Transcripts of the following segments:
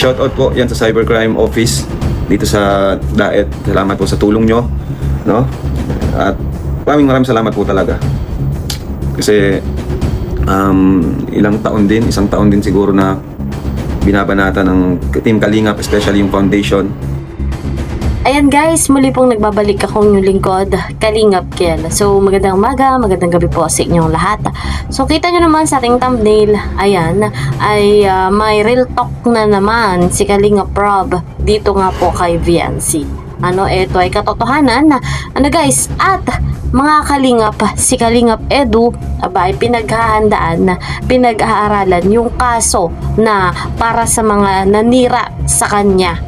Shoutout po yan sa Cybercrime Office dito sa Daet. Salamat po sa tulong nyo, no? At maraming salamat po talaga. Kasi isang taon din siguro na binabanata ng Team Kalingap, especially yung foundation. Ayan guys, muli pong nagbabalik akong yung lingkod, Kalingap Kel. So magandang umaga, magandang gabi po sa inyong lahat. So kita nyo naman sa ating thumbnail, ayan, ay may real talk na naman si Kalingap Rob dito nga po kay VNC. Ito ay katotohanan na, guys, at mga Kalingap, si Kalingap Edu, ay pinaghahandaan, pinag-aaralan yung kaso na para sa mga nanira sa kanya.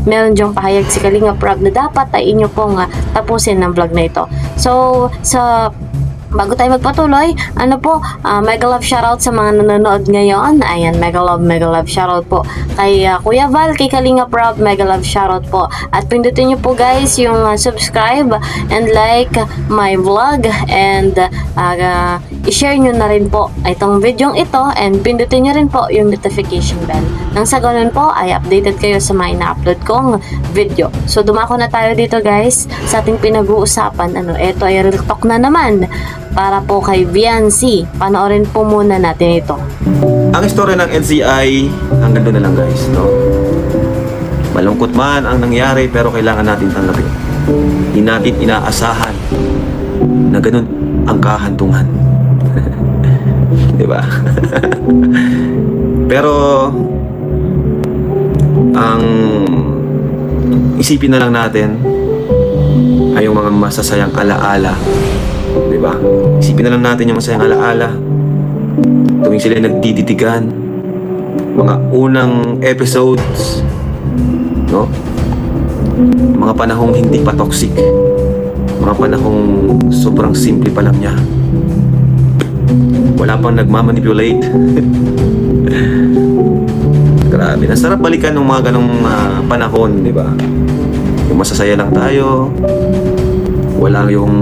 Meron diyang pahayag si Kalingap Rob na dapat ay inyo pong tapusin ng vlog na ito. So, bago tayo magpatuloy, mega love shoutout sa mga nanonood ngayon. Ayan, mega love shoutout po kay Kuya Val, kay Kalingap Rob, mega love shoutout po. At pindutin nyo po guys yung subscribe and like my vlog, and i-share nyo na rin po itong video ito, and pindutin nyo rin po yung notification bell. Nang sa ganun po ay updated kayo sa mga ina-upload kong video. So dumako na tayo dito guys sa ating pinag-uusapan. Ito ay real talk na naman para po kay VNC. Panoorin po muna natin ito. Ang istorya ng NCI, hanggang doon na lang guys, no? Malungkot man ang nangyari, pero kailangan natin tanggapin. Hindi natin inaasahan na ganun ang kahantungan. Diba? Pero ang isipin na lang natin ay yung mga masasayang alaala. Diba? Isipin na lang natin yung masayang alaala tuwing sila nagtititigan, mga unang episodes, no? Mga panahong hindi pa toxic, mga panahong sobrang simple pa lang niya, wala pang nagmamanipulate. Grabe, nasarap balikan ng mga ganong panahon, diba? Yung masasaya lang tayo, wala yung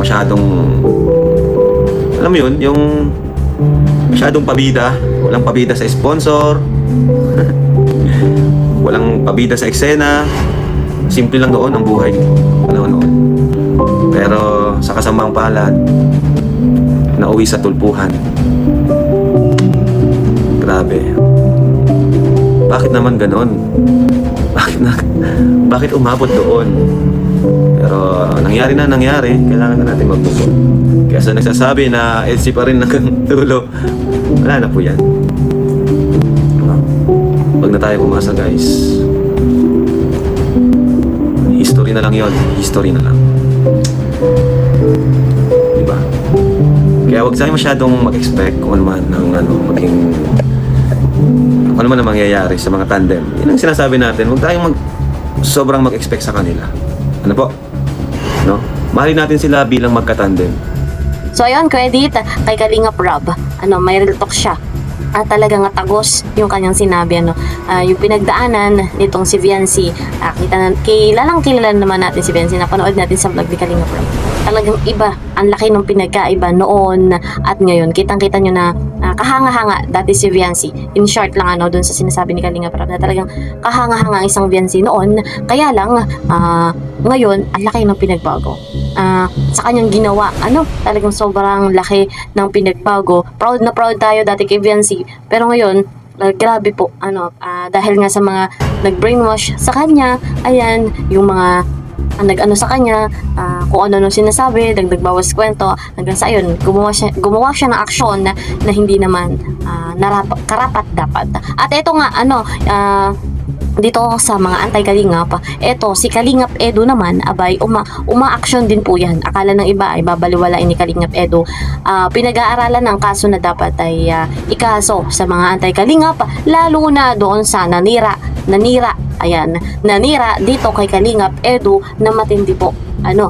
masyadong, alam mo yun, yung masyadong pabida. Walang pabida sa sponsor, walang pabida sa eksena. Simple lang doon ang buhay panahon noon. Pero sa kasamang palad, nauwi sa tulpuhan. Grabe. Bakit naman ganon? Bakit umabot doon? Pero nangyari, kailangan na natin mag-move on. Kaya sa nagsasabi na LC pa rin hanggang dulo, wala na po yan. Wag na tayo umasa guys. History na lang yon, history na lang. Diba? Kaya wag tayo masyadong mag-expect kung ano man ano man ang mangyayari sa mga tandem. Yan ang sinasabi natin, wag tayong sobrang mag-expect sa kanila. Ano po? No? Mahalin natin sila bilang magkatandem. So ayun, credit kay Kalingap Rob. May real talk siya. At talagang tagos yung kanyang sinabi, yung pinagdaanan nitong si VNC. Kilalang naman natin si VNC, napanood natin sa vlog ni Kalingap Rob. Talagang iba, ang laki ng pinagkaiba noon at ngayon. Kitang-kita nyo na kahanga-hanga dati si VNC. In short lang doon sa sinasabi ni Kalingap Rob na talagang kahanga-hanga ang isang VNC noon. Kaya lang ngayon ang laki ng pinagbago. Sa kanyang ginawa, talagang sobrang laki ng pinagbago. Proud na proud tayo dati kay VNC, pero ngayon grabe po dahil nga sa mga nag-brainwash sa kanya. Ayan, yung mga nag-ano sa kanya, kung ano sinasabi, dagdag bawas kwento, hanggang sa ayun, gumawa siya ng aksyon na hindi naman karapat dapat. At ito nga, dito sa mga anti-Kalingap, eto si Kalingap Edu naman, abay uma-action din po yan. Akala ng iba ay babaliwalain ni Kalingap Edu. Pinag-aaralan ng kaso na dapat ay ikaso sa mga anti-Kalingap, lalo na doon sa nanira dito kay Kalingap Edu na matindi po.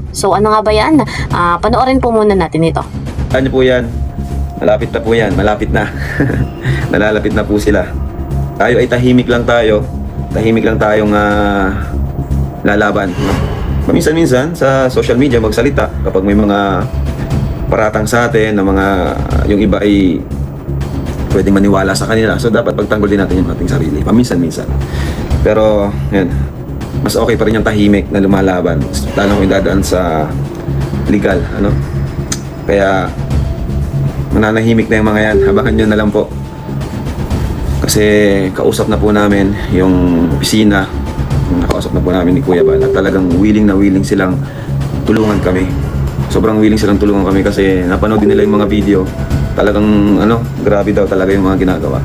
So ano nga ba yan? Panoorin po muna natin ito. Ano po yan? Malapit na po yan, malapit na. Nalalapit na po sila. Tayo ay tahimik lang tayong lalaban. Paminsan-minsan sa social media magsalita kapag may mga paratang sa atin na yung iba ay pwedeng maniwala sa kanila. So dapat pagtanggol din natin yung ating sarili, paminsan-minsan. Pero yan, mas okay pa rin yung tahimik na lumalaban, lalo kung dadaan sa legal, ano. Kaya mananahimik na yung mga yan, habangan nyo na lang po. Kasi kausap na po namin yung opisina, nakausap na po namin ni Kuya Bal, at talagang willing na willing silang tulungan kami. Sobrang willing silang tulungan kami kasi napanood din nila yung mga video. Talagang grabe daw talaga yung mga ginagawa.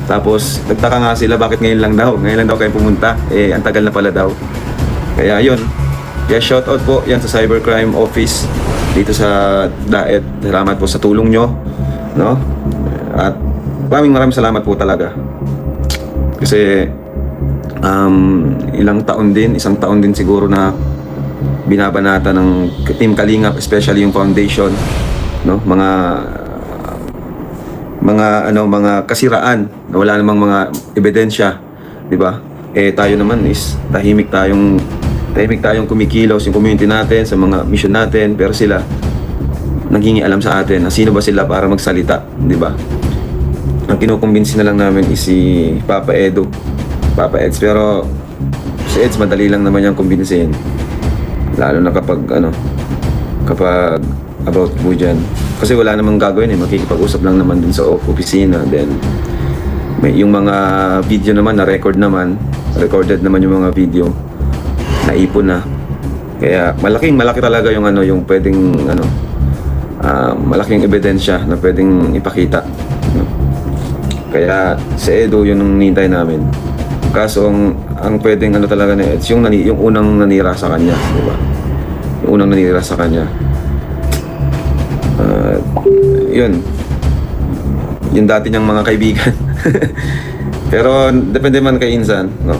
Tapos nagtaka nga sila bakit ngayon lang daw kayo pumunta. Ang tagal na pala daw. Kaya yun. Kaya shoutout po yan sa Cybercrime Office dito sa Daet. Salamat po sa tulong nyo, no? At maraming salamat po talaga. Kasi isang taon din siguro na binabanata ng Team Kalingap, especially yung foundation, no? Mga kasiraan na wala namang mga ebidensya, di ba? Tayo naman is tahimik tayong kumikilos yung community natin sa mga mission natin, pero sila naghingialam sa atin na sino ba sila para magsalita, di ba? Ang kinukumbinsi na lang namin is si Papa Eds, pero si Eds madali lang naman yung kumbinsihin, lalo na kapag about po dyan. Kasi wala namang gagawin makikipag-usap lang naman dun sa opisina. Then yung mga video naman recorded naman yung mga video, naipon na. Kaya malaki talaga yung pwedeng malaking ebidensya na pwedeng ipakita. Kaya si Edo yun ang nintay namin. Kaso ang pwedeng talaga na Eds, yung unang nanira sa kanya, di ba? Yung unang nanira sa kanya. Yun dati niyang mga kaibigan. Pero depende man kay Insan, no?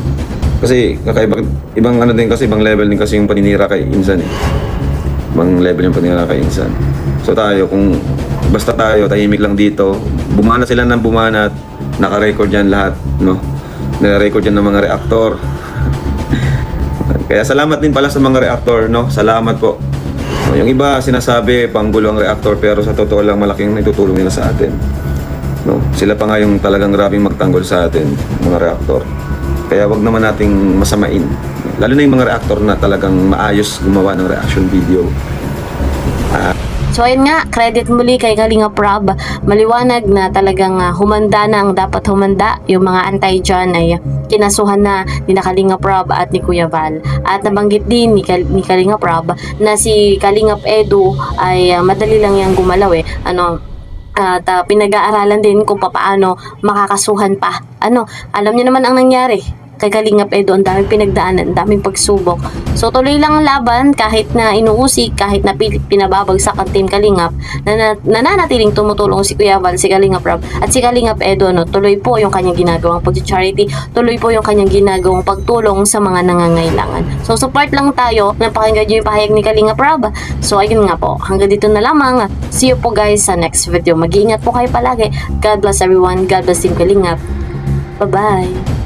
Kasi ibang level din kasi yung paninira kay Insan eh. Ibang level yung paninira kay Insan. So tayo, kung basta tayo tahimik lang dito, bumana sila ng bumana at naka-record yan lahat, no? Nare-record yan ng mga reactor. Kaya salamat din pala sa mga reactor, no? Salamat po. Yung iba sinasabi panggulo ang reactor, pero sa totoo lang malaking itutulong nila sa atin, no? Sila pa nga yung talagang grabing magtanggol sa atin, mga reactor. Kaya wag naman nating masamain, lalo na yung mga reactor na talagang maayos gumawa ng reaction video. So ayun nga, credit muli kay Kalingap Rob. Maliwanag na talagang humanda na ang dapat humanda. Yung mga antay dyan ay kinasuhan na ni Kalingap Rob at ni Kuya Val. At nabanggit din ni Kalingap Rob na si Kalingap Edu ay madali lang yang gumalaw at pinag-aaralan din kung paano makakasuhan pa. Alam niyo naman ang nangyari kay Kalingap Edu, ang daming pinagdaanan, ang daming pagsubok. So tuloy lang ang laban kahit na inuusik, kahit na pinababagsak ang Team Kalingap, nananatiling tumutulong si Kuya Val, si Kalingap Rob at si Kalingap Edu. Tuloy po yung kanyang ginagawang pag-charity, tuloy po yung kanyang ginagawang pagtulong sa mga nangangailangan. So support lang tayo, napakinggan nyo yung pahayag ni Kalingap Rob. So ayun nga po, hanggang dito na lamang. See you po guys sa next video. Mag-iingat po kayo palagi. God bless everyone. God bless Team Kalingap. Bye-bye.